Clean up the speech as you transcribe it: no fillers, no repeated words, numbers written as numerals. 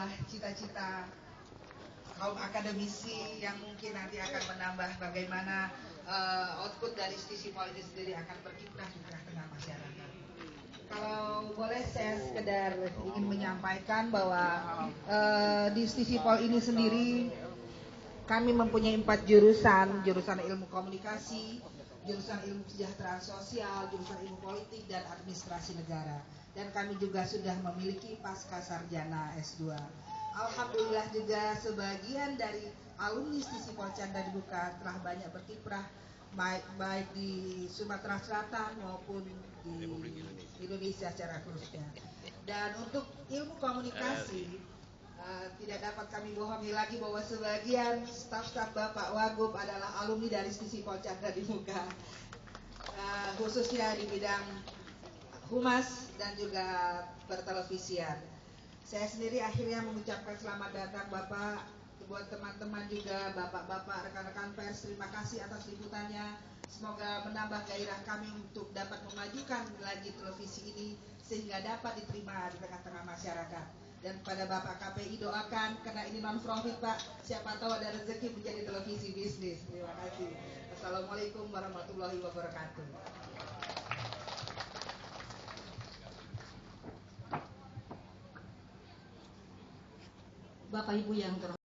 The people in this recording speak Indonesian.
adalah cita-cita kaum akademisi yang mungkin nanti akan menambah bagaimana output dari sisi politik sendiri akan berkiprah di tengah-tengah masyarakat. Kalau boleh saya sekedar ingin menyampaikan bahwa di sisi pol ini sendiri kami mempunyai 4 jurusan ilmu komunikasi, jurusan ilmu kesejahteraan sosial, jurusan ilmu politik dan administrasi negara. Dan kami juga sudah memiliki pasca sarjana S2. Alhamdulillah juga sebagian dari alumni Sisi Pol Chandra Dibuka telah banyak berkiprah baik di Sumatera Selatan maupun di Indonesia secara khususnya. Dan untuk ilmu komunikasi tidak dapat kami bohongi lagi bahwa sebagian staf-staf Bapak Wagub adalah alumni dari Sisi Pol Chandra Dibuka, khususnya di bidang humas dan juga pertelevisian. Saya sendiri akhirnya mengucapkan selamat datang Bapak, buat teman-teman juga, Bapak-bapak, rekan-rekan pers, terima kasih atas liputannya. Semoga menambah gairah kami untuk dapat memajukan lagi televisi ini sehingga dapat diterima di tengah-tengah masyarakat. Dan pada Bapak KPI doakan, karena ini non-profit Pak, siapa tahu ada rezeki menjadi televisi bisnis. Terima kasih. Assalamualaikum warahmatullahi wabarakatuh. Bapak Ibu yang terhormat.